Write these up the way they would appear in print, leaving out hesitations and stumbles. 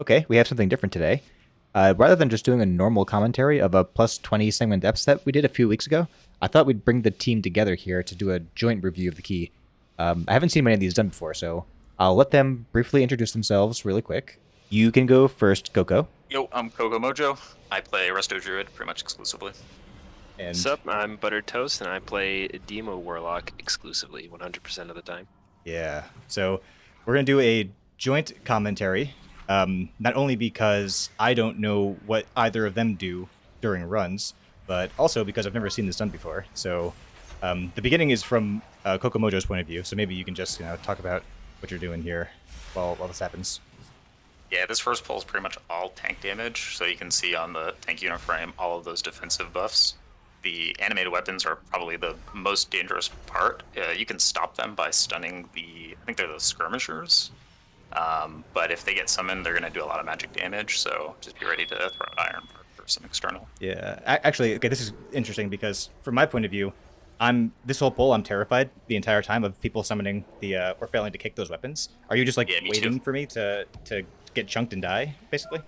Okay, we have something different today. Rather than just doing a normal commentary of a plus 20 segment depth that we did a few weeks ago, I thought we'd bring the team together here to do a joint review of the key. I haven't seen many of these done before, so I'll let them briefly introduce themselves really quick. You can go first, Coco. Yo, I'm Kogo Mojo. I play Resto Druid pretty much exclusively. And Sup, I'm Buttered Toast, and I play Demo Warlock exclusively 100% of the time. yeah, so we're going to do a joint commentary, not only because I don't know what either of them do during runs, but also because I've never seen this done before. So the beginning is from Coco Mojo's point of view, so maybe you can just talk about what you're doing here while this happens. Yeah, this first pull is pretty much all tank damage, so you can see on the tank unit frame all of those defensive buffs. The animated weapons are probably the most dangerous part. You can stop them by stunning I think they're the skirmishers. But if they get summoned, they're going to do a lot of magic damage, so just be ready to throw an Iron Mark for some external. Yeah, actually, okay, this is interesting because from my point of view, this whole pull, I'm terrified the entire time of people summoning the or failing to kick those weapons. Are you just like Yeah, me waiting too. for me to get chunked and die, basically?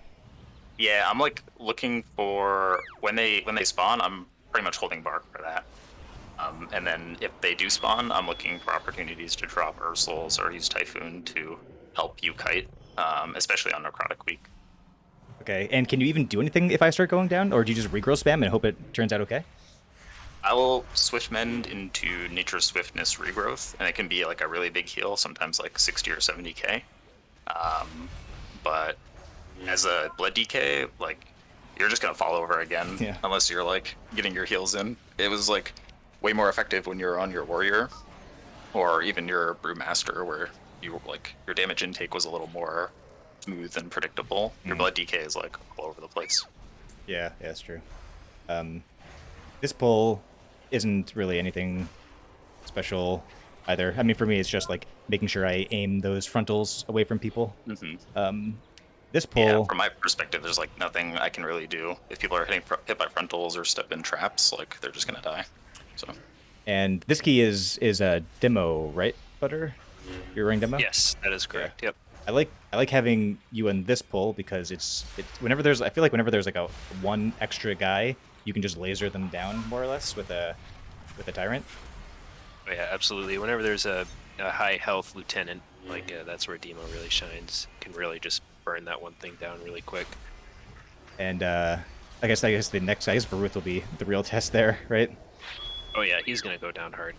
Yeah, I'm like looking for when they spawn. I'm pretty much holding Bark for that. And then if they do spawn, I'm looking for opportunities to drop Ursouls or use Typhoon to help you kite, especially on Necrotic Week. Okay, and can you even do anything if I start going down, or do you just regrow spam and hope it turns out okay? I will Swift Mend into Nature's Swiftness Regrowth, and it can be like a really big heal, sometimes like 60 or 70k. But as a Blood DK, like you're just gonna fall over again Yeah. unless you're like getting your heals in. It was like way more effective when you're on your Warrior or even your Brewmaster, where you like your damage intake was a little more smooth and predictable. Your Blood DK is like all over the place. Yeah, that's true. This pull isn't really anything special either. I mean, for me, it's just like making sure I aim those frontals away from people. This Yeah, pull, from my perspective, there's like nothing I can really do. If people are hit by frontals or step in traps, like they're just gonna die. So and this key is a demo, right, Butter? You're running demo. Yes, that is correct. Yep. I like having you in this pull because it's whenever there's I feel like whenever there's like a one extra guy, you can just laser them down more or less with a tyrant. Oh, yeah, absolutely. Whenever there's a high health lieutenant, like that's where Demo really shines. Can really just burn that one thing down really quick. And I guess the next guy for Ruth will be the real test there, right? Oh yeah, he's gonna go down hard.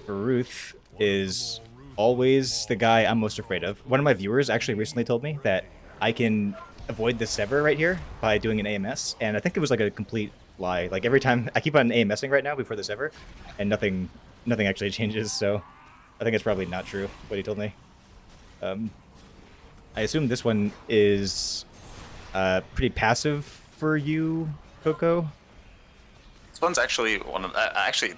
Ruth is always the guy I'm most afraid of. One of my viewers actually recently told me that I can avoid the sever right here by doing an AMS, and I think it was like a complete lie. Like every time I keep on AMSing right now before the sever, and nothing actually changes. So I think it's probably not true what he told me. I assume this one is pretty passive for you, Coco. this one's actually one of actually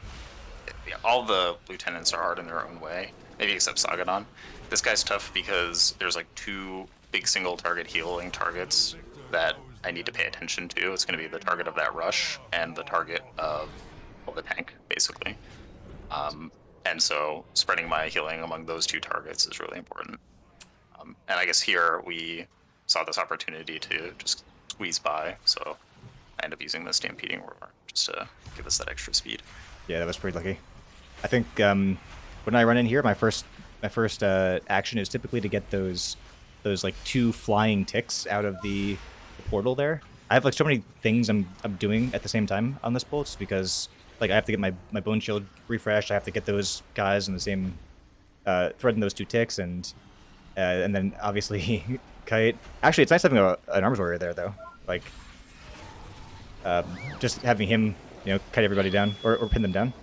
all the lieutenants are hard in their own way, maybe except Sagadon. This guy's tough because there's like two big single target healing targets that I need to pay attention to. It's going to be the target of that rush and the target of the tank, basically. And so spreading my healing among those two targets is really important. And I guess here we saw this opportunity to just squeeze by, so I end up using the Stampeding Roar just to give us that extra speed. Yeah, that was pretty lucky. I think when I run in here, my first action is typically to get those like two flying ticks out of the portal there. I have like so many things I'm doing at the same time on this pull, just because like I have to get my bone shield refreshed. I have to get those guys in the same threading those two ticks, and then obviously kite. Actually, it's nice having an arms warrior there though. Like just having him, kite everybody down or pin them down.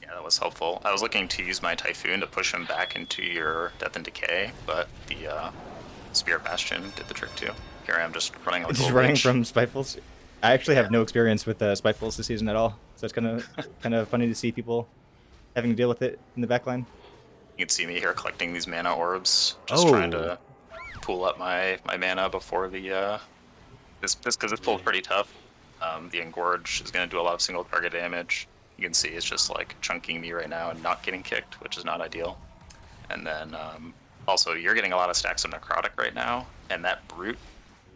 Yeah, that was helpful. I was looking to use my Typhoon to push him back into your Death and Decay, but the Spirit Bastion did the trick too. Here I am just running like a Just little running bitch. from Spitefuls. I actually have no experience with Spitefuls this season at all, so it's kind of funny to see people having to deal with it in the backline. You can see me here collecting these mana orbs, just trying to pool up my mana before the this because this pull is pretty tough. The Engorge is going to do a lot of single target damage. You can see it's just like chunking me right now and not getting kicked, which is not ideal. And then Also, you're getting a lot of stacks of Necrotic right now, and that Brute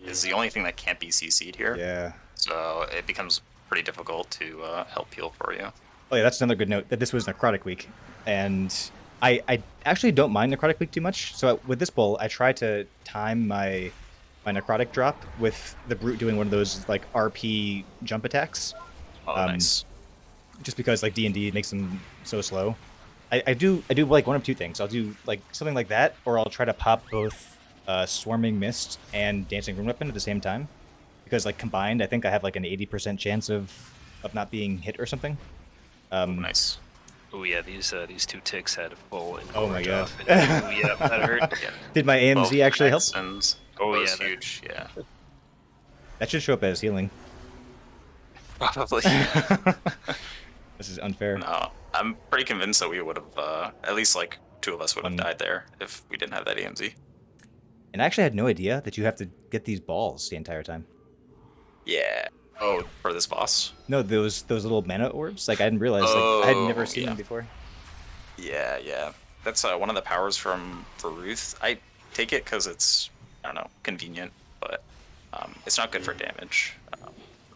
is the only thing that can't be CC'd here. Yeah. So it becomes pretty difficult to help heal for you. Oh yeah, that's another good note that this was Necrotic Week, and I actually don't mind Necrotic Week too much. So with this bull, I try to time my Necrotic drop with the Brute doing one of those like RP jump attacks. Oh, nice. Just because like D&D makes them so slow. I do like one of two things. I'll do like something like that, or I'll try to pop both Swarming Mist and Dancing Rune Weapon at the same time, because like combined, I think I have like an 80% chance of not being hit or something. Nice. Oh yeah, these two ticks had a full. Oh my god. Off, and, oh yeah, that hurt. Yeah. Did my AMZ Both actually help? connects and Oh, both yeah, that- huge. Yeah. That should show up as healing. Probably. This is unfair. No, I'm pretty convinced that we would have, at least like 2 of us would have died there if we didn't have that AMZ. And I actually had no idea that you have to get these balls the entire time. Yeah. Oh, for this boss? No, those little mana orbs. Like I didn't realize. Like, I had never Oh, seen yeah. them before. Yeah, yeah. That's one of the powers from Ruth. I take it because it's, I don't know, convenient, but it's not good for damage.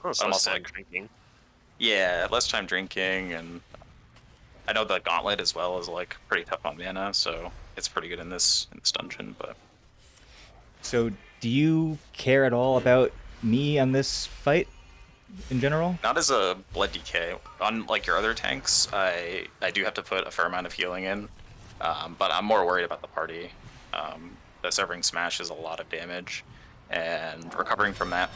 Oh, so I'm it's also like like, drinking. yeah, less time drinking, and I know the gauntlet as well is like pretty tough on mana, so it's pretty good in this dungeon. But So, do you care at all about me on this fight in general? not as a blood DK. On like your other tanks, I do have to put a fair amount of healing in, but I'm more worried about the party. The Severing Smash is a lot of damage, and recovering from that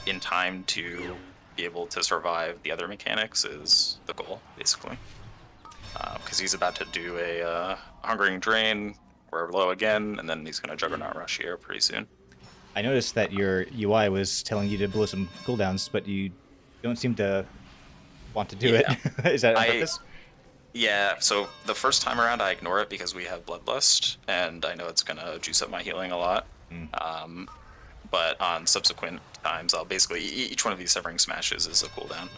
in time to be able to survive the other mechanics is the goal, basically. Because he's about to do a Hungering Drain, we're low again, and then he's going to Juggernaut Rush here pretty soon. I noticed that your UI was telling you to blow some cooldowns, but you don't seem to want to do Yeah. it. Is that on purpose? Yeah, so the first time around I ignore it because we have Bloodlust, and I know it's going to juice up my healing a lot. But on subsequent times, I'll basically, each one of these Severing Smashes is a cooldown.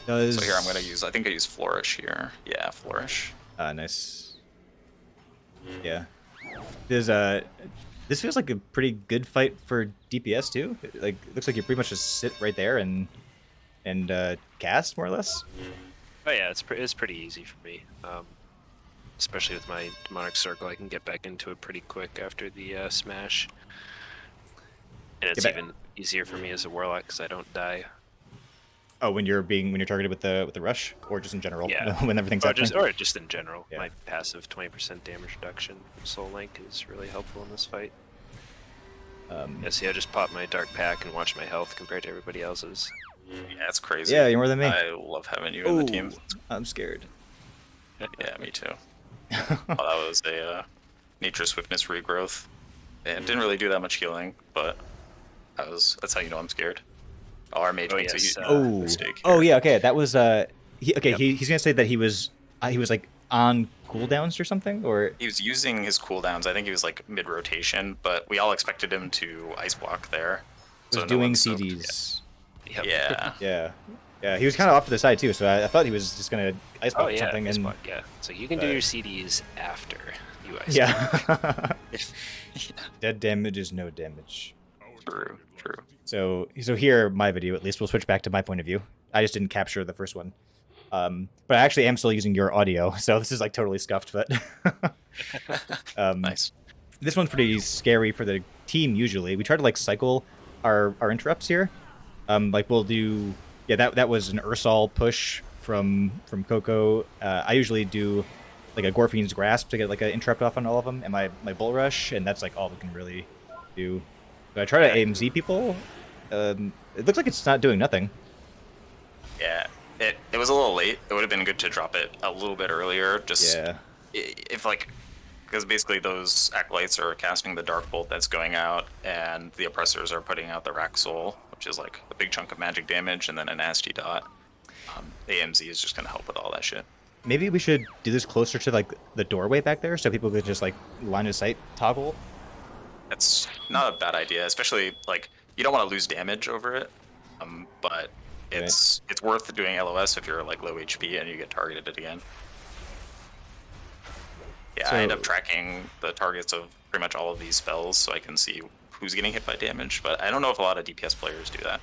Does... So here I'm going to use, I think I use Flourish here. Yeah, Flourish. Nice. Yeah. There's this feels like a pretty good fight for DPS too. Like, it looks like you pretty much just sit right there and cast more or less. Oh yeah, it's pretty easy for me. Especially with my demonic circle, I can get back into it pretty quick after the smash. And it's Get back- even easier for me as a warlock because I don't die. Oh, when you're targeted with the rush, or just in general, Yeah. when everything's Or happening. just in general. Yeah. My passive 20% damage reduction from Soul Link is really helpful in this fight. Yeah, see, I just pop my Dark Pack and watch my health compared to everybody else's. Yeah, it's crazy. Yeah, you're more than me. I love having you in the team. I'm scared. Yeah, me too. Well, that was a Nature Swiftness regrowth. And it didn't really do that much healing, but that's how you know I'm scared. Oh, our mage makes a huge mistake here. Oh yeah, okay. That was Yep. he's gonna say that he was like on cooldowns or something, or He was using his cooldowns. I think he was like mid rotation, but we all expected him to ice block there. was no doing one soaked. CDs. Yep. Yeah. Yeah. He was kind of off to the side too, so I thought he was just gonna ice block Oh or yeah, something. ice And block, yeah. So you can do but- your CDs after you ice block. yeah, dead damage is no damage. True. So here, my video at least, we'll switch back to my point of view. I just didn't capture the first one. But I actually am still using your audio, so this is like totally scuffed, but Nice. this one's pretty scary for the team usually. We try to like cycle our interrupts here. Like we'll do that was an Ursal push from Coco. I usually do like a Gorfine's Grasp to get like an interrupt off on all of them, and my Bull Rush, and that's like all we can really do. But I try to AMZ people. It looks like it's not doing nothing. Yeah. It was a little late. It would have been good to drop it a little bit earlier. Just Yeah. if like, because basically those acolytes are casting the Dark Bolt that's going out, and the oppressors are putting out the Rack Soul, which is like a big chunk of magic damage, and then a nasty dot. AMZ is just gonna help with all that shit. Maybe we should do this closer to like the doorway back there, so people could just like line of sight toggle. That's not a bad idea, especially like you don't want to lose damage over it, but it's worth doing LOS if you're like low HP and you get targeted again. Yeah, I end up tracking the targets of pretty much all of these spells, so I can see who's getting hit by damage. But I don't know if a lot of DPS players do that.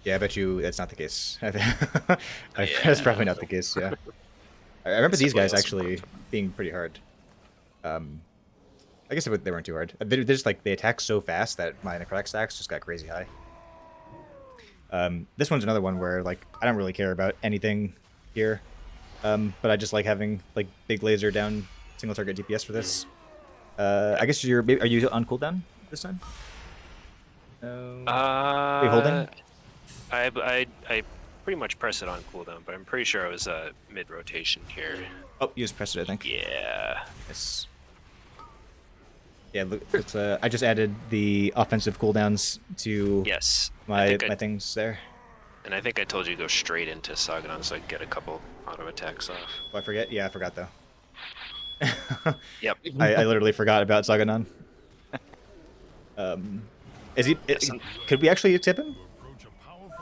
Yeah, I bet you that's not the case. That's Yeah. probably not the case. Yeah, I remember these guys Display actually being pretty hard. I guess they weren't too hard. They're just like they attack so fast that my necrotic stacks just got crazy high. This one's another one where like I don't really care about anything here, but I just like having like big laser down single target DPS for this. I guess are you on cooldown this time? Are you holding? I pretty much press it on cooldown, but I'm pretty sure I was mid rotation here. Oh, you just pressed it, I think. Yeah. Yes. Yeah, look, I just added the offensive cooldowns to Yes. my things there. And I think I told you to go straight into Saganon so I could get a couple auto attacks off. Oh, I forget. Yeah, I forgot though. Yep. I literally forgot about Saganon. Is he? Could we actually tip him?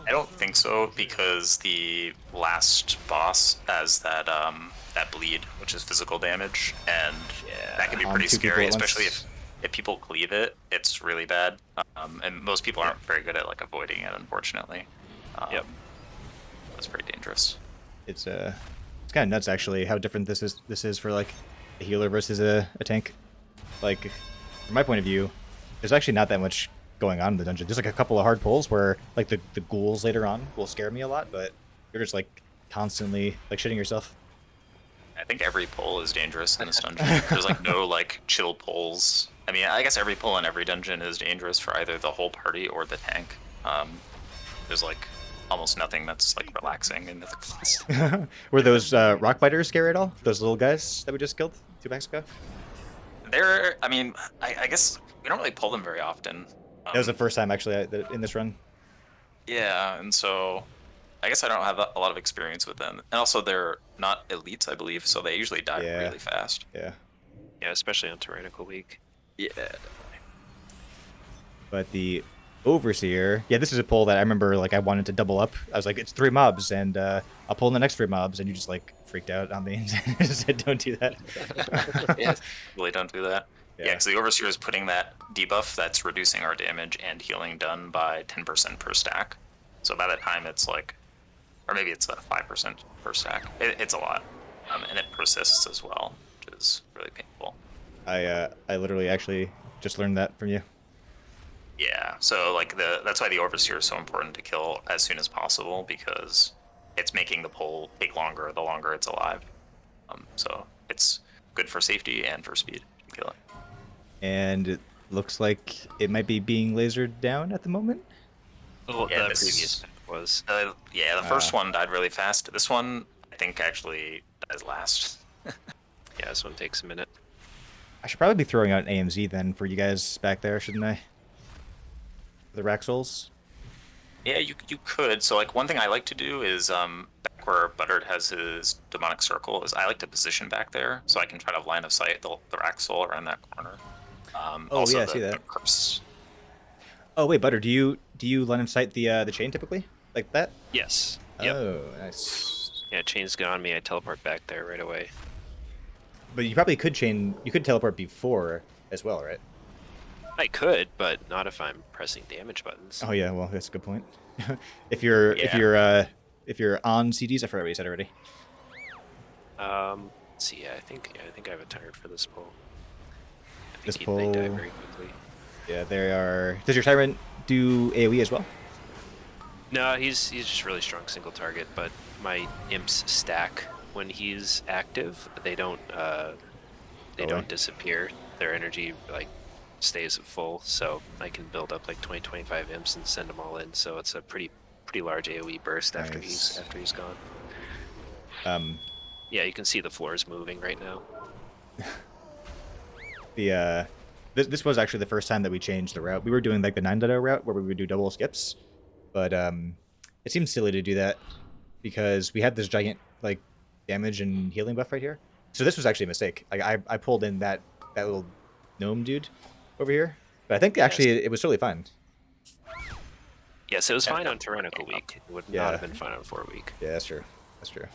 I don't think so, because the last boss has that that bleed, which is physical damage, and that can be pretty scary, especially if people cleave it. It's really bad, and most people aren't very good at like avoiding it, unfortunately. Yep. That's pretty dangerous. It's kind of nuts actually how different this is for like a healer versus a tank. Like from my point of view, there's actually not that much going on in the dungeon. There's like a couple of hard pulls where like the ghouls later on will scare me a lot, but you're just like constantly like shitting yourself. I think every pull is dangerous in this dungeon. There's like no like chill pulls. I mean, I guess every pull in every dungeon is dangerous for either the whole party or the tank. There's like almost nothing that's like relaxing in Mythic Plus. Were those rock biters scary at all? Those little guys that we just killed 2 packs ago? I mean, I guess we don't really pull them very often. That was the first time actually in this run. Yeah, and so I guess I don't have a lot of experience with them. And also they're not elites, I believe, so they usually die really fast. Yeah. Yeah, especially on Tyrannical Week. Yeah, definitely. But the Overseer, yeah, this is a pull that I remember like I wanted to double up. I was like, it's 3 mobs, and I'll pull in the next 3 mobs, and you just like freaked out on me and said, don't do that. Yeah, really don't do that. Yeah, because the Overseer is putting that debuff that's reducing our damage and healing done by 10% per stack. So by the time it's like, or maybe it's 5% per stack. It's a lot, and it persists as well, which is really painful. I literally actually just learned that from you. Yeah, so like that's why the Overseer is so important to kill as soon as possible, because it's making the pull take longer the longer it's alive. So it's good for safety and for speed to kill it. And it looks like it might be being lasered down at the moment. Oh, Yeah, the this- previous was. Yeah, the first one died really fast. This one, I think, actually dies last. Yeah, this one takes a minute. I should probably be throwing out an AMZ then for you guys back there, shouldn't I? The Raxols. Yeah, you could. So like one thing I like to do is back where Butterd has his demonic circle is I like to position back there so I can try to line of sight the Raxol around that corner. Also yeah, I see that. The curse. Oh wait, Butter, do you line of sight the chain typically like that? Yes. Yep. Oh, nice. Yeah, chains get on me. I teleport back there right away. But you probably could teleport before as well, right? I could, but not if I'm pressing damage buttons. Oh yeah, well that's a good point. if you're on CDs, I forgot what you said already. Let's see, I think I have a tyrant for this pull. I This think pull. they die very quickly. Yeah, they are. Does your Tyrant do AoE as well? No, he's just really strong single target, but my imps stack when he's active. They don't disappear. Their energy like stays at full, so I can build up like 20-25 imps and send them all in. So it's a pretty large AoE burst after Nice. he's gone. Yeah, you can see the floors moving right now. This was actually the first time that we changed the route. We were doing like the 9.0 route where we would do double skips, but it seems silly to do that because we had this giant like damage and healing buff right here. So this was actually a mistake. Like I pulled in that little gnome dude over here, but I think actually it was totally fine. Yes, it was fine on Tyrannical Week. It would not have been fine on 4 week. Yeah, that's true. That's true.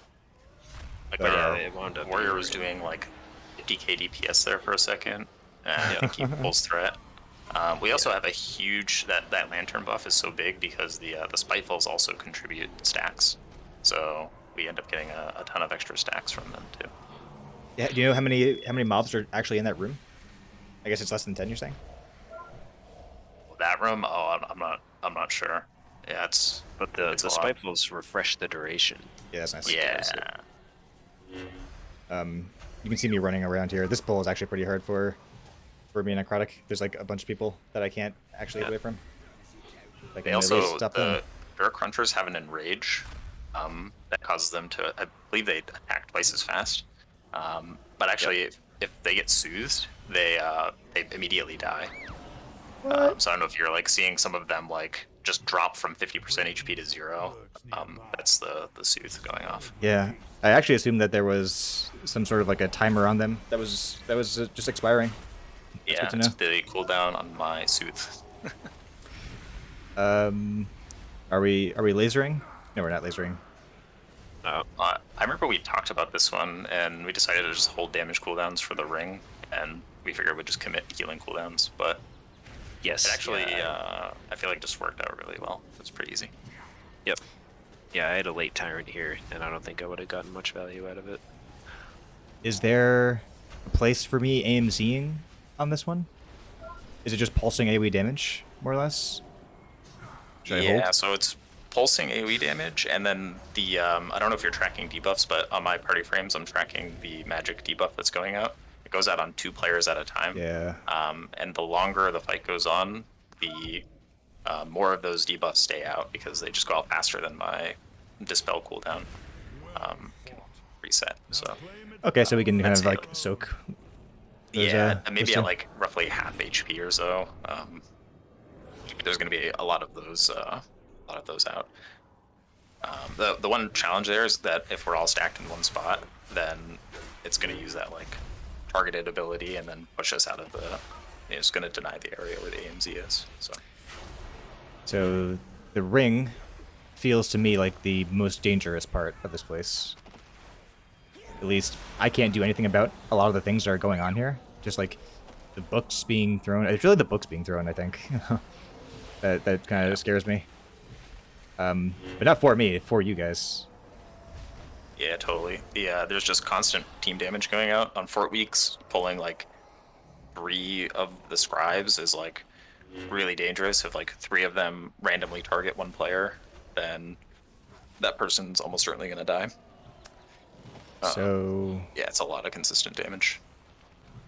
Like But, when our it wound up warrior being was really- doing like 50k DPS there for a second, and keep Bull's threat. We also have a huge that lantern buff is so big because the Spitefulls also contribute stacks, so we end up getting a ton of extra stacks from them too. Yeah, do you know how many mobs are actually in that room? I guess it's less than 10. You're saying? That room? Oh, I'm not sure. Yeah, it's But the It's a lot. Spitefulls refresh the duration. Yeah, that's nice. yeah. You can see me running around here. This pull is actually pretty hard for me and Necrotic. There's like a bunch of people that I can't actually get away from. Like, They I'm gonna also stop them. the Dirt Crunchers have an enrage that causes them to. I believe they attack twice as fast. But actually, if they get soothed, they immediately die. So I don't know if you're like seeing some of them like just drop from 50% HP to 0. That's the soothe going off. Yeah, I actually assumed that there was some sort of like a timer on them that was just expiring. Yeah, good to it's know. the cooldown on my soothe. Are we lasering? No, we're not lasering. I remember we talked about this one, and we decided to just hold damage cooldowns for the ring, and we figured we'd just commit healing cooldowns, but Yes. it actually, I feel like it just worked out really well. It was pretty easy. Yep. Yeah, I had a late Tyrant here, and I don't think I would have gotten much value out of it. Is there a place for me AMZing on this one? Is it just pulsing AoE damage, more or less? Should I Yeah, hold? so it's pulsing AoE damage, and then the, I don't know if you're tracking debuffs, but on my party frames, I'm tracking the magic debuff that's going out. It goes out on 2 players at a time. Yeah. And the longer the fight goes on, the more of those debuffs stay out because they just go out faster than my dispel cooldown can reset. So Okay, so we can kind that's of like it. soak. Those, yeah, and maybe those at two? like roughly half HP or so. There's going to be a lot of those out. The one challenge there is that if we're all stacked in one spot, then it's going to use that like targeted ability and then push us out of the. It's going to deny the area where the AMZ is. So the ring feels to me like the most dangerous part of this place. At least I can't do anything about a lot of the things that are going on here. Just like the books being thrown. It's really the books being thrown, I think. that kind of scares me. But not for me, for you guys. Yeah, totally. There's just constant team damage going out on Fort Weeks. Pulling like 3 of the scribes is like really dangerous. If like 3 of them randomly target one player, then that person's almost certainly going to die. So Yeah, it's a lot of consistent damage.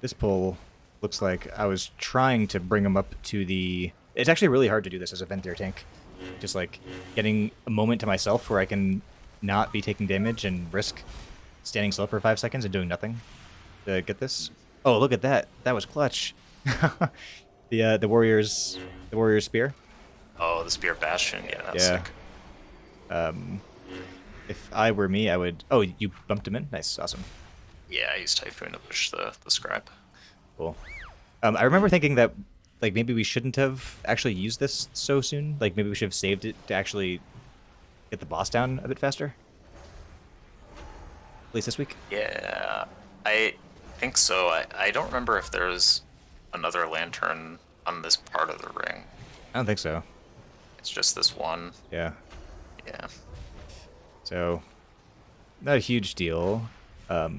this pull looks like I was trying to bring him up to the... It's actually really hard to do this as a Venthyr tank. Just like getting a moment to myself where I can not be taking damage and risk standing still for 5 seconds and doing nothing to get this. Oh, look at that. That was clutch. The warrior's spear. Oh, the Spear of Bastion. Yeah, that's Yeah. sick. If I were me, I would... Oh, you bumped him in? Nice, awesome. Yeah, I used Typhoon to push the scribe. Cool. I remember thinking that like maybe we shouldn't have actually used this so soon. Like maybe we should have saved it to actually get the boss down a bit faster. At least this week. Yeah, I think so. I don't remember if there's another lantern on this part of the ring. I don't think so. It's just this one. Yeah. Yeah. So not a huge deal. Or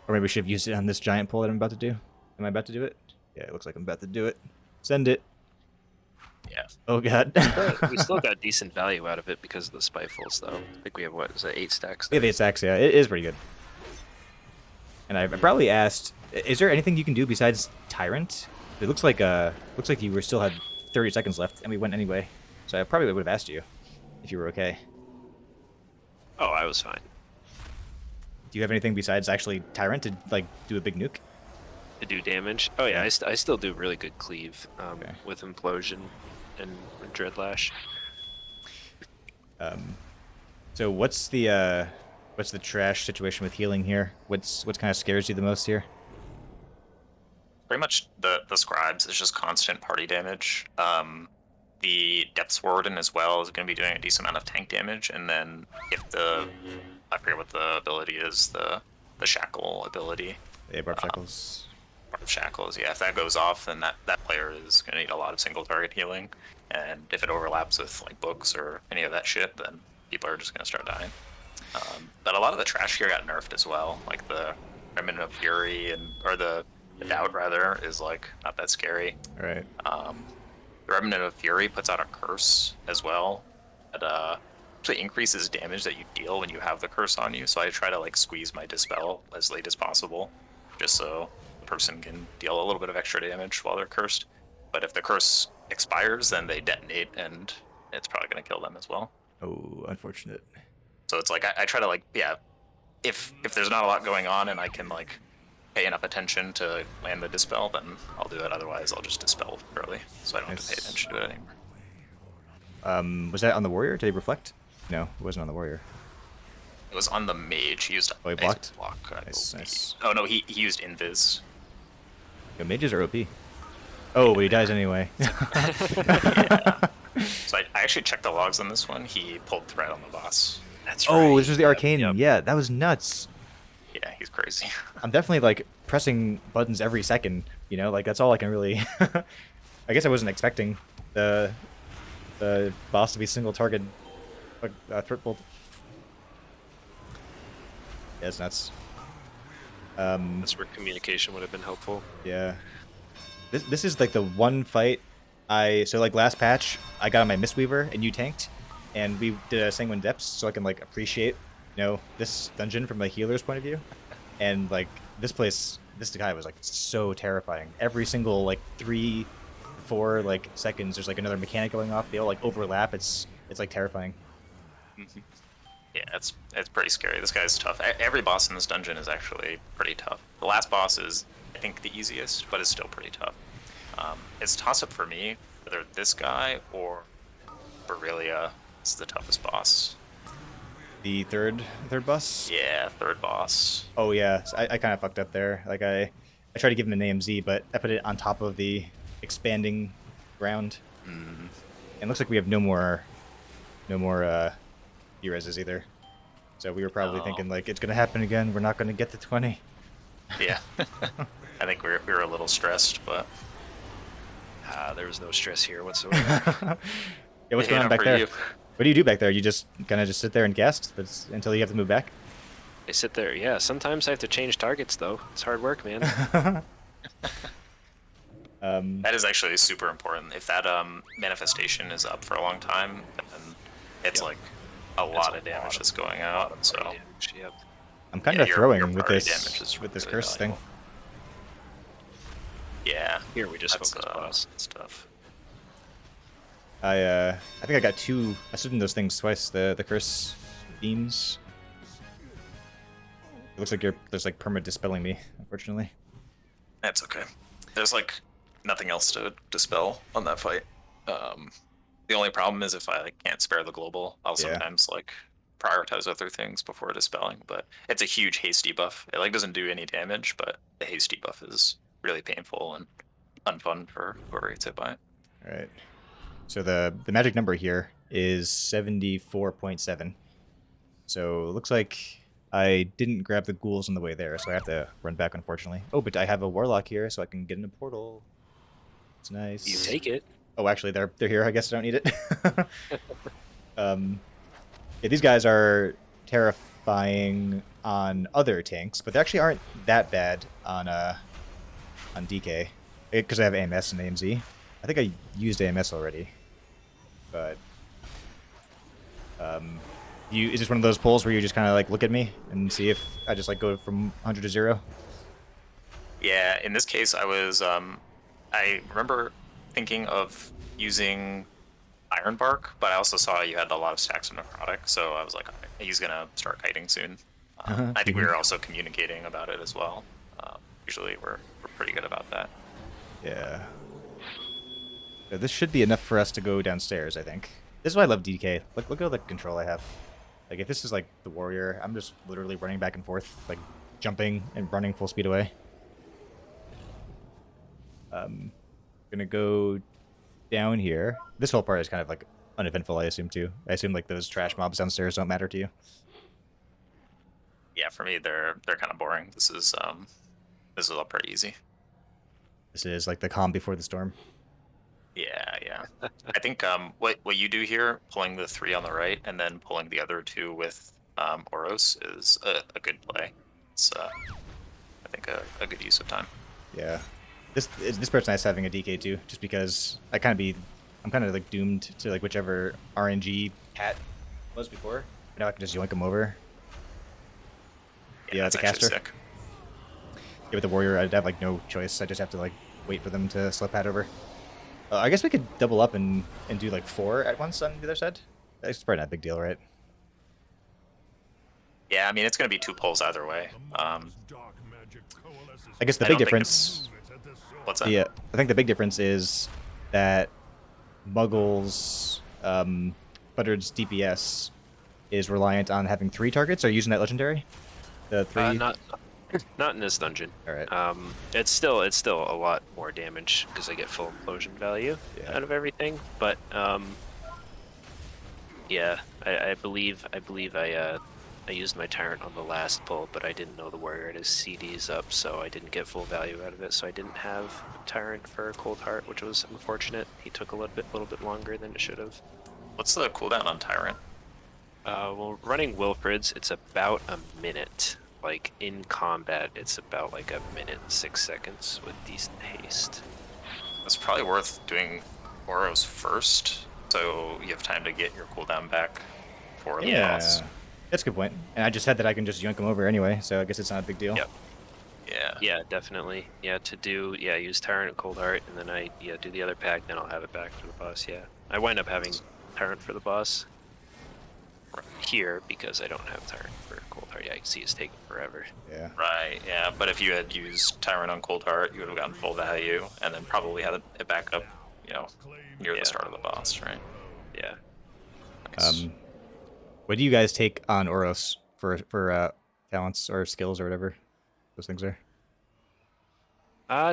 maybe we should have used it on this giant pull that I'm about to do. Am I about to do it? Yeah, it looks like I'm about to do it. Send it. Yeah. Oh god. We still got decent value out of it because of the Spitefulls, though. I think we have, what, is it 8 stacks? We have 8 stacks, yeah. It is pretty good. And I probably asked, is there anything you can do besides Tyrant? It looks like you were still had 30 seconds left, and we went anyway. So I probably would have asked you if you were okay. Oh, I was fine. Do you have anything besides actually Tyrant to like do a big nuke? To do damage? Oh yeah, I still do really good cleave Okay. with Implosion and Dreadlash. So what's the trash situation with healing here? What's kind of scares you the most here? Pretty much the scribes is just constant party damage. The Depths Warden as well is going to be doing a decent amount of tank damage, and then if I forget what the ability is, the Shackle ability. Yeah, Barb Shackles. Barb Shackles, yeah. If that goes off, then that player is going to need a lot of single target healing. And if it overlaps with like books or any of that shit, then people are just going to start dying. But a lot of the trash here got nerfed as well. Like the Remnant of Fury or the Doubt rather is like not that scary. All right. The Remnant of Fury puts out a curse as well that actually increases damage that you deal when you have the curse on you. So I try to like squeeze my dispel as late as possible, just so the person can deal a little bit of extra damage while they're cursed. But if the curse expires, then they detonate, and it's probably going to kill them as well. Oh, unfortunate. So it's like I try to like if there's not a lot going on and I can like pay enough attention to land the dispel, then I'll do it. Otherwise, I'll just dispel early, so I don't have to pay Nice. attention to it anymore. Was that on the warrior? Did he reflect? No, it wasn't on the warrior. It was on the mage. He used Oh, he Ice blocked? block. I Nice, believe. nice. Oh no, he used invis. Yo, mages are OP. Oh, but he dies anyway. So I actually checked the logs on this one. He pulled threat on the boss. That's Oh, this was the Yep, arcane. yep. Yeah, that was nuts. Yeah, he's crazy. I'm definitely like pressing buttons every second. You know, like that's all I can really. I guess I wasn't expecting the boss to be single target, like triple. Yeah, it's nuts. That's where communication would have been helpful. Yeah. This is like the one fight so like last patch I got on my Mistweaver and you tanked, and we did a Sanguine Depths so I can like appreciate, you know, this dungeon from a healer's point of view. And like this guy was like so terrifying. Every single like 3-4 like seconds there's like another mechanic going off. They all like overlap. It's like terrifying. Yeah, it's pretty scary. This guy's tough. Every boss in this dungeon is actually pretty tough. The last boss is, I think, the easiest, but it's still pretty tough. It's toss-up for me, whether this guy or Borrelia is the toughest boss. The third boss? Yeah, third boss. Oh yeah, so I kind of fucked up there. Like I tried to give him an AMZ, but I put it on top of the expanding ground. And it looks like we have no more E-reses either. So we were probably No. thinking like it's gonna happen again. We're not gonna get to 20. Yeah. I think we were a little stressed, but There was no stress here whatsoever. Yeah, what's Hey, going on not back for there? you. What do you do back there? You just kind of just sit there and guest until you have to move back? I sit there. Yeah, sometimes I have to change targets though. It's hard work, man. that is actually super important. If that manifestation is up for a long time, then it's Yep. like a lot of damage that's going out. So Damage, yep. I'm kind Yeah, of your throwing with priority damage this is with this really curse thing. valuable. Yeah, Here we just that's focus boss. stuff. I think I got two. I stood in those things twice. The curse beams. It looks like there's like perma dispelling me, unfortunately. That's okay. There's like nothing else to dispel on that fight. The only problem is if I like can't spare the global, I'll Yeah. sometimes like prioritize other things before dispelling. But it's a huge haste debuff. It like doesn't do any damage, but the haste debuff is really painful and unfun for whoever gets hit by it. All right. So the magic number here is 74.7. So it looks like I didn't grab the ghouls on the way there, so I have to run back, unfortunately. Oh, but I have a warlock here, so I can get in a portal. It's nice. You take it. Oh, actually, they're here. I guess I don't need it. Yeah, these guys are terrifying on other tanks, but they actually aren't that bad on DK because I have AMS and AMZ. I think I used AMS already, but is this one of those polls where you just kind of like look at me and see if I just like go from 100 to 0? Yeah, in this case, I was. I remember thinking of using Iron Bark, but I also saw you had a lot of stacks of Necrotic, so I was like, he's gonna start kiting soon. I think we were also communicating about it as well. Usually, we're pretty good about that. Yeah. Yeah, this should be enough for us to go downstairs, I think. This is why I love DK. Look at all the control I have. Like, if this is, like, the warrior, I'm just literally running back and forth, like, jumping and running full speed away. Gonna go down here. This whole part is kind of, like, uneventful, I assume, too. I assume, like, those trash mobs downstairs don't matter to you. Yeah, for me, they're kind of boring. This is This is all pretty easy. This is like the calm before the storm. Yeah, yeah. I think what you do here, pulling the 3 on the right and then pulling the other 2 with Oros is a good play. It's I think a good use of time. Yeah. This person is having a DK too, just because I'm kind of like doomed to like whichever RNG Pat was before. Now I can just yoink him over. Yeah, that's the actually caster. sick. Yeah, with the warrior, I'd have like no choice. I just have to like wait for them to slip Pat over. I guess we could double up and do like 4 at once on the other side. That's probably not a big deal, right? Yeah, I mean it's gonna be 2 pulls either way. I guess the I big don't think difference. What's that? Yeah, I think the big difference is that Muggle's Buttered's DPS is reliant on having 3 targets. Are you using that legendary? The 3. Not in this dungeon. All right. It's still a lot more damage because I get full implosion value Yeah. out of everything. But yeah, I believe I used my tyrant on the last pull, but I didn't know the warrior had his CDs up, so I didn't get full value out of it. So I didn't have tyrant for Cold Heart, which was unfortunate. He took a little bit longer than it should have. What's the cooldown on Tyrant? Well, running Wilfred's, it's about a minute. Like in combat, it's about like a minute and 6 seconds with decent haste. It's probably worth doing Oros first, so you have time to get your cooldown back for the boss. That's a good point. And I just said that I can just yoink him over anyway, so I guess it's not a big deal. Yep. Yeah. Yeah, definitely. Yeah, use Tyrant and Cold Heart, and then I do the other pack, then I'll have it back for the boss. Yeah, I wind up having Tyrant for the boss here because I don't have Tyrant for Cold Heart. Yeah, I can see it's taking forever. Yeah. Right, yeah, but if you had used Tyrant on Cold Heart, you would have gotten full value, and then probably had it back up, near the start of the boss, right? Yeah. Nice. What do you guys take on Oros for talents or skills or whatever those things are?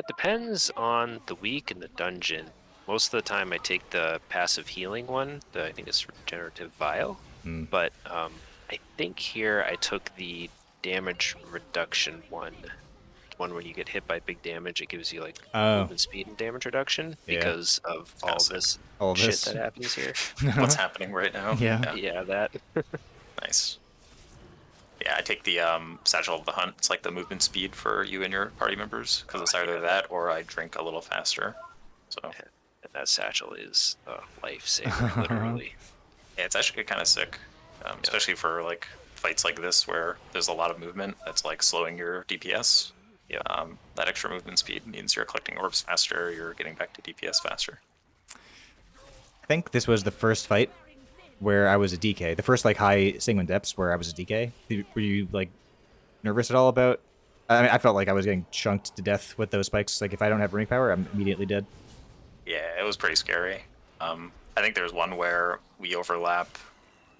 Depends on the week and the dungeon. Most of the time I take the passive healing one, I think it's Regenerative Vial. But I think here I took the damage reduction one. One where you get hit by big damage, it gives you like movement speed and damage reduction because of all this shit that happens here. What's happening right now? Yeah, that. Nice. Yeah, I take the Satchel of the Hunt. It's like the movement speed for you and your party members, because it's either that or I drink a little faster. So. And that satchel is a lifesaver, literally. Yeah, it's actually kind of sick, especially for like fights like this where there's a lot of movement. That's like slowing your DPS. Yeah. That extra movement speed means you're collecting orbs faster. You're getting back to DPS faster. I think this was the first fight where I was a DK. The first like high Sanguine Depths where I was a DK. Were you like nervous at all about? I mean, I felt like I was getting chunked to death with those spikes. Like if I don't have ring power, I'm immediately dead. Yeah, it was pretty scary. I think there's one where we overlap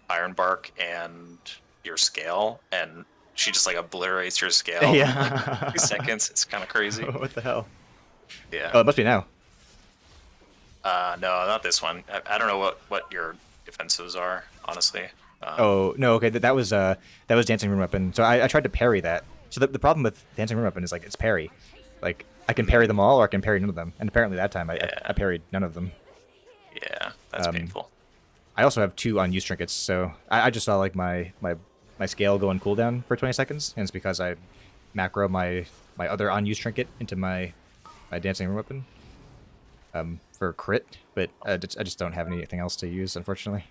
Ironbark and your scale, and she just like obliterates your scale. Yeah. In like 2 seconds. It's kind of crazy. What the hell? Yeah. Oh, it must be now. No, not this one. I don't know what your defenses are, honestly. Oh no, okay, that was Dancing Rune Weapon. So I tried to parry that. So the problem with Dancing Rune Weapon is like it's parry. Like I can parry them all, or I can parry none of them. And apparently that time I parried none of them. Yeah, that's painful. I also have 2 unused trinkets, so I just saw like my scale go on cooldown for 20 seconds, and it's because I macro my other unused trinket into my Dancing Rune Weapon for crit, but I just don't have anything else to use, unfortunately.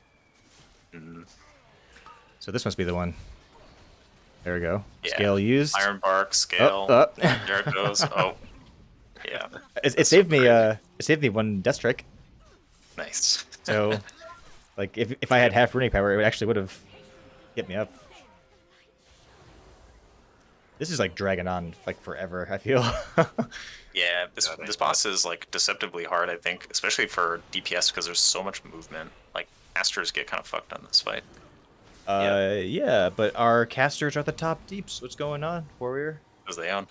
So this must be the one. There we go. Yeah. Scale used. Ironbark, scale. There it goes. Oh, yeah. It saved me. It saved me 1 death strike. Nice. So, like, if I had half runic power, it actually would have get me up. This is like dragging on like forever, I feel. Yeah, this boss is like deceptively hard, I think, especially for DPS because there's so much movement. Like casters get kind of fucked on this fight. Yeah, but our casters are the top deeps. What's going on, warrior? Because they own.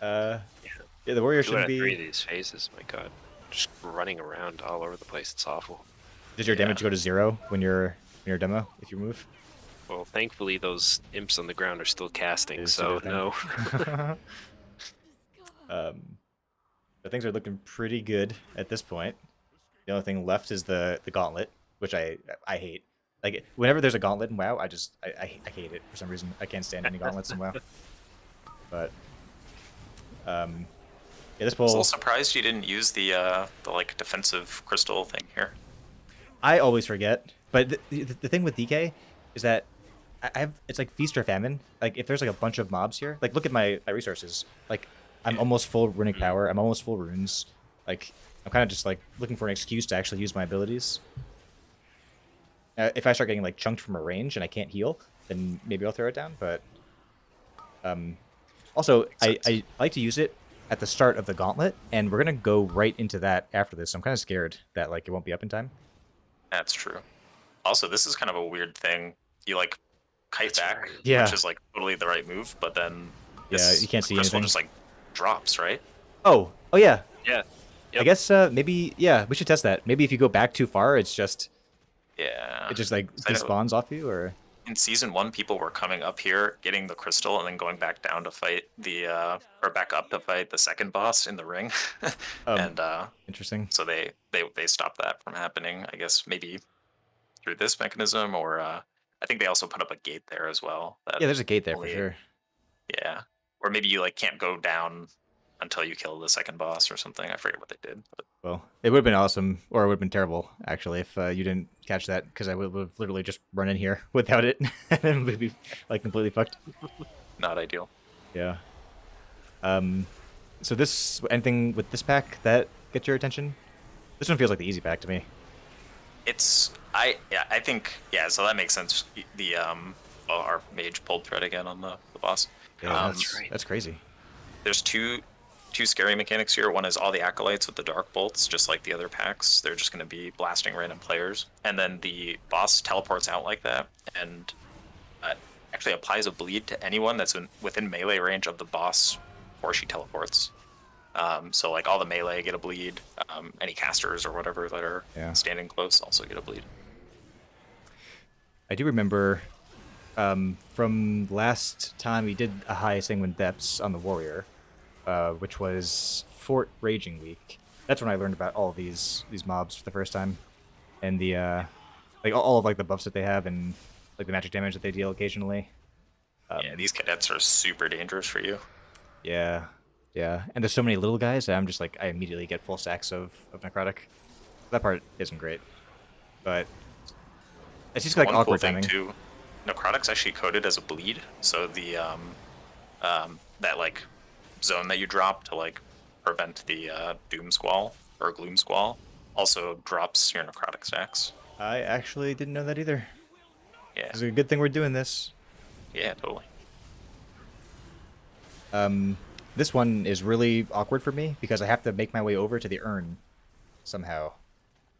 Yeah, the warrior should be. 3 of these phases, my god, just running around all over the place. It's awful. Does your damage go to 0 when you're demo if you move? Well, thankfully those imps on the ground are still casting, Is so the no. thing. But things are looking pretty good at this point. The only thing left is the gauntlet, which I hate. Like whenever there's a gauntlet in WoW, I hate it for some reason. I can't stand any gauntlets in WoW. But yeah, this I was a little pull. surprised you didn't use the like defensive crystal thing here. I always forget. But the thing with DK is that I have it's like feast or famine. Like if there's like a bunch of mobs here, like look at my resources. Like I'm almost full runic power. I'm almost full runes. Like I'm kind of just like looking for an excuse to actually use my abilities. If I start getting like chunked from a range and I can't heal, then maybe I'll throw it down. But also I like to use it at the start of the gauntlet, and we're gonna go right into that after this. I'm kind of scared that like it won't be up in time. That's true. Also, this is kind of a weird thing. You like kite back, right. Yeah. which is like totally the right move, but then Yeah, you can't see crystal anything. just like drops, right? Oh yeah. Yeah. I Yep. guess maybe yeah, we should test that. Maybe if you go back too far, it just Yeah. like I know. despawns off you, or In season 1, people were coming up here, getting the crystal, and then going back down to fight the or back up to fight the second boss in the ring, and interesting. so they stopped that from happening. I guess maybe through this mechanism, or I think they also put up a gate there as well. That Yeah, there's a gate there for only- sure. Yeah, or maybe you like can't go down until you kill the second boss or something. I forget what they did. But Well, it would have been awesome, or it would have been terrible actually if you didn't catch that, because I would have literally just run in here without it, and then we'd be like completely fucked. not ideal. Yeah. So this anything with this pack that gets your attention? This one feels like the easy pack to me. It's I think yeah. So that makes sense. The well, our mage pulled thread again on the boss. Yeah, that's right. that's crazy. There's two scary mechanics here. One is all the acolytes with the dark bolts, just like the other packs. They're just going to be blasting random players, and then the boss teleports out like that, and actually applies a bleed to anyone that's within melee range of the boss, or she teleports. So like all the melee get a bleed. Any casters or whatever that are Yeah. standing close also get a bleed. I do remember from last time we did a high sanguine depths on the warrior, which was Fort Raging Week. That's when I learned about all these mobs for the first time, and the like all of like the buffs that they have and like the magic damage that they deal occasionally. Yeah, these cadets are super dangerous for you. Yeah, yeah, and there's so many little guys that I'm just like I immediately get full stacks of necrotic. That part isn't great, but it's just like One cool awkward thing timing. too, necrotic's actually coded as a bleed, so the that like zone that you drop to like prevent the doom squall or gloom squall also drops your necrotic stacks. I actually didn't know that either. Yeah, It's a good thing we're doing this. yeah, totally. This one is really awkward for me because I have to make my way over to the urn somehow.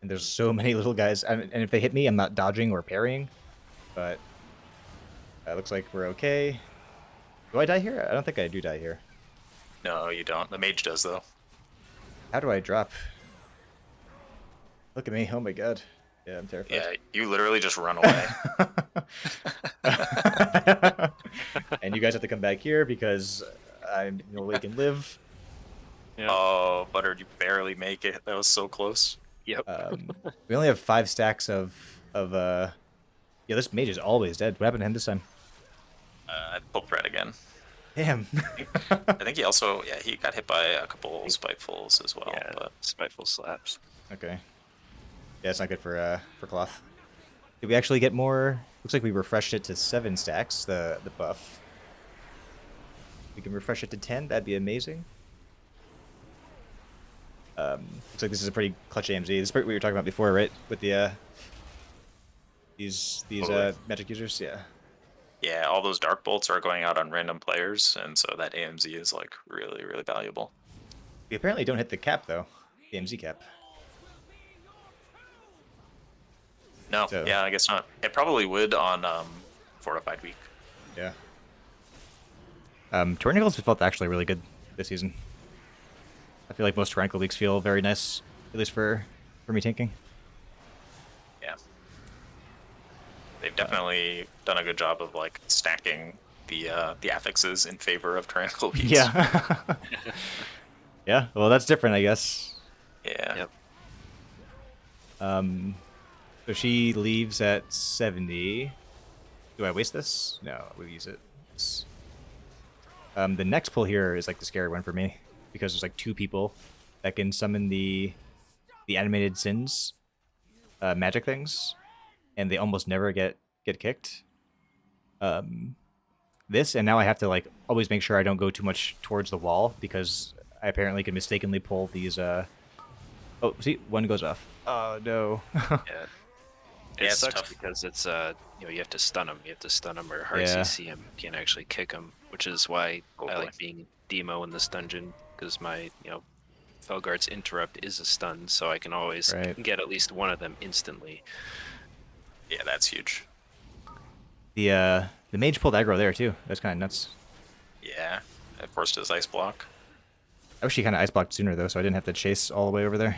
And there's so many little guys, and if they hit me, I'm not dodging or parrying. But looks like we're okay. Do I die here? I don't think I do die here. No, you don't. The mage does though. How do I drop? Look at me. Oh my god. Yeah, I'm terrified. Yeah, you literally just run away. And you guys have to come back here because I'm no way can live. Yeah. Oh, Butter, you barely make it. That was so close. Yep. We only have 5 stacks of yeah, this mage is always dead. What happened to him this time? I pulled thread again. Damn. I think he also, yeah, he got hit by a couple spitefuls as well. Yeah. But Spiteful slaps. Okay. Yeah, it's not good for cloth. Did we actually get more? Looks like we refreshed it to 7 stacks, the buff. We can refresh it to 10, that'd be amazing. Looks like this is a pretty clutch AMZ. This is what we were talking about before, right? With the these Totally. magic users, yeah. yeah, all those dark bolts are going out on random players, and so that AMZ is like really, really valuable. We apparently don't hit the cap though, the AMZ cap. No, So- yeah, I guess not. It probably would on Fortified Week. Yeah. Tyrannicals have felt actually really good this season. I feel like most Tyrannical weeks feel very nice, at least for me tanking. Yeah. They've definitely done a good job of like stacking the affixes in favor of tyrannical beasts. Yeah. Yeah. Well, that's different, I guess. Yeah. Yep. So she leaves at 70. Do I waste this? No, we'll use it. The next pull here is like the scary one for me because there's like 2 people that can summon the animated sins magic things, and they almost never get kicked. This, and now I have to like always make sure I don't go too much towards the wall because I apparently can mistakenly pull these. Oh, see, one goes off. Oh no. Yeah. It Yeah, it's sucks tough. because it's you know, you have to stun them. You have to stun them or hard Yeah. CC them. You can't actually kick them, which is why Oh, I boy. like being demo in this dungeon because my Felguard's interrupt is a stun, so I can always Right. get at least one of them instantly. Yeah, that's huge. The mage pulled aggro there too. That's kind of nuts. Yeah. It forced his ice block. I wish he kind of ice blocked sooner though, so I didn't have to chase all the way over there.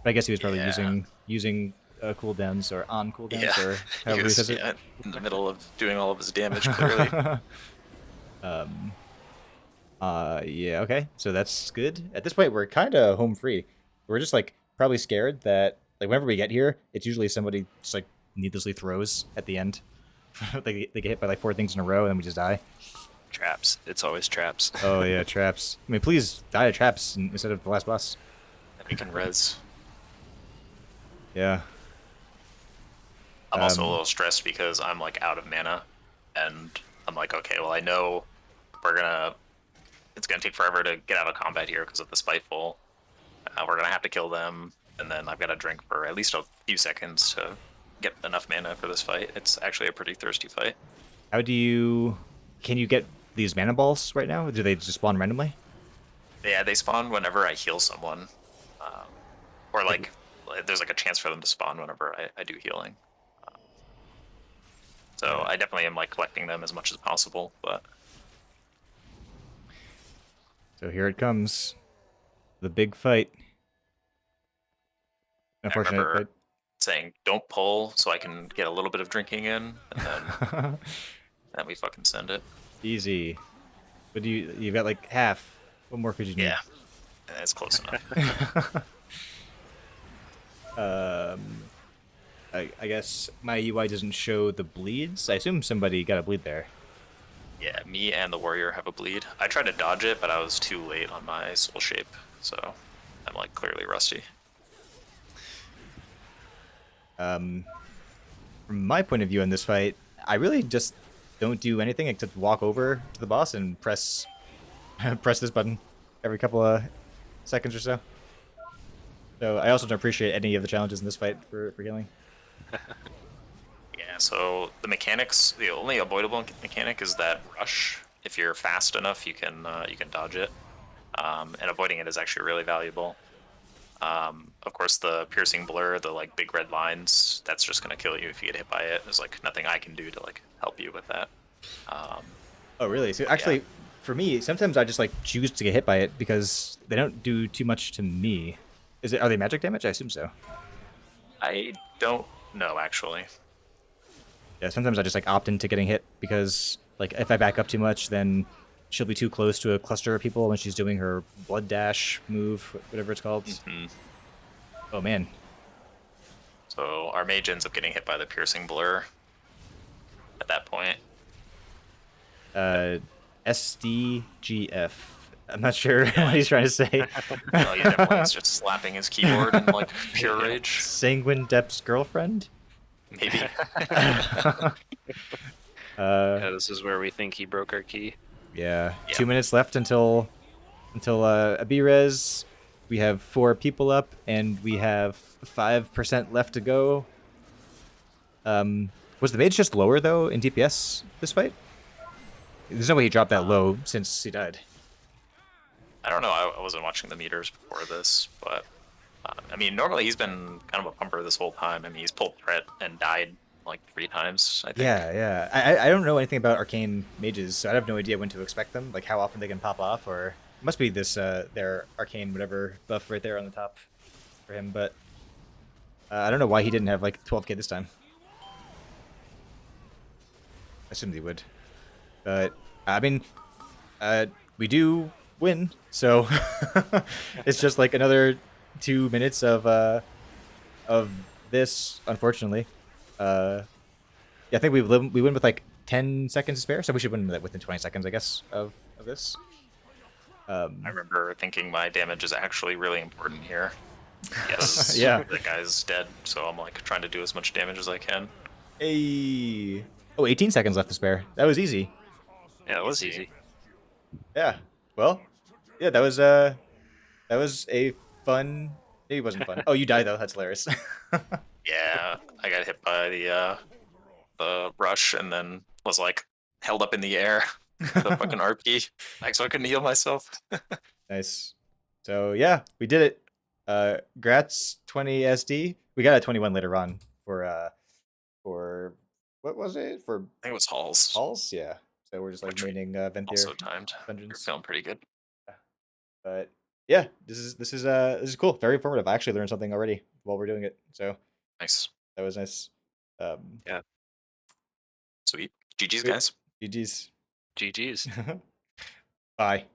But I guess he was probably Yeah. using cooldowns or on cooldowns Yeah. or He however he was says it. in the middle of doing all of his damage, clearly. Yeah, okay. So that's good. At this point, we're kind of home free. We're just like probably scared that like whenever we get here, it's usually somebody just like needlessly throws at the end. They get hit by like 4 things in a row and then we just die. Traps. It's always traps. Oh yeah, traps. I mean, please die to traps instead of the last boss. And we can res. Yeah. I'm also a Um, little stressed because I'm like out of mana, and I'm like, okay, well I know it's gonna take forever to get out of combat here because of the spiteful. We're gonna have to kill them, and then I've got to drink for at least a few seconds to get enough mana for this fight. It's actually a pretty thirsty fight. How do you? Can you get these mana balls right now? Do they just spawn randomly? Yeah, they spawn whenever I heal someone, or like there's like a chance for them to spawn whenever I do healing. So I definitely am like collecting them as much as possible, but So here it comes, the big fight. Unfortunate remember saying don't pull so I can get a little bit of drinking in, and fight. then we fucking send it. Easy. But you've got like half. What more could you need? Yeah, it's close enough. I guess my UI doesn't show the bleeds. I assume somebody got a bleed there. Yeah, me and the warrior have a bleed. I tried to dodge it, but I was too late on my soul shape, so I'm like clearly rusty. From my point of view in this fight, I really just don't do anything except walk over to the boss and press press this button every couple of seconds or so. So I also don't appreciate any of the challenges in this fight for healing. Yeah, so the mechanics, the only avoidable mechanic is that rush. If you're fast enough, you can dodge it, and avoiding it is actually really valuable. Of course, the piercing blur, the like big red lines, that's just gonna kill you if you get hit by it. There's like nothing I can do to like help you with that. Oh, really? So actually, for me, sometimes I just like choose to get hit by it because they don't do too much to me. Are they magic damage? I assume so. I don't know actually. Yeah, sometimes I just like opt into getting hit because like if I back up too much, then she'll be too close to a cluster of people when she's doing her blood dash move, whatever it's called. Mhm. Oh man. So our mage ends up getting hit by the piercing blur at that point. SDGF. I'm not sure what he's trying to say. Well, yeah, definitely is just slapping his keyboard in like pure rage. Sanguine Depth's girlfriend? Maybe. Yeah, this is where we think he broke our key. Yeah. Yeah. 2 minutes left until Abirez. We have 4 people up, and we have 5% left to go. Was the mage just lower though in DPS this fight? There's no way he dropped that low since he died. I don't know. I wasn't watching the meters before this, but I mean, normally he's been kind of a pumper this whole time. I mean, he's pulled threat and died like 3 times, I think. Yeah. I don't know anything about arcane mages, so I have no idea when to expect them, like how often they can pop off, or it must be this their arcane whatever buff right there on the top for him. But I don't know why he didn't have like 12k this time. assumed they would. But I mean, we do win, so it's just like another 2 minutes of this, unfortunately. Yeah, I think we win with like 10 seconds to spare, so we should win within 20 seconds, I guess, of this. I remember thinking my damage is actually really important here. Yes. Yeah. The guy's dead, so I'm like trying to do as much damage as I can. Hey. Oh, 18 seconds left to spare. That was easy. Yeah, it was easy. Yeah. Well, yeah, that was a fun. Maybe it wasn't fun. Oh, you died though. That's hilarious. Yeah, I got hit by the rush and then was like held up in the air. The fucking RP. Like, so I could heal myself. Nice. So yeah, we did it. Grats 20 SD. We got a 21 later on for what was it? For I think it was Halls. halls? Yeah. So we're just like Which we maining Venthyr Also timed. You're dungeons. feeling pretty good. But yeah, this is cool. Very informative. I actually learned something already while we're doing it. So Nice. that was nice. Yeah. Sweet. GG's, Sweet. guys. GG's. GG's. Bye.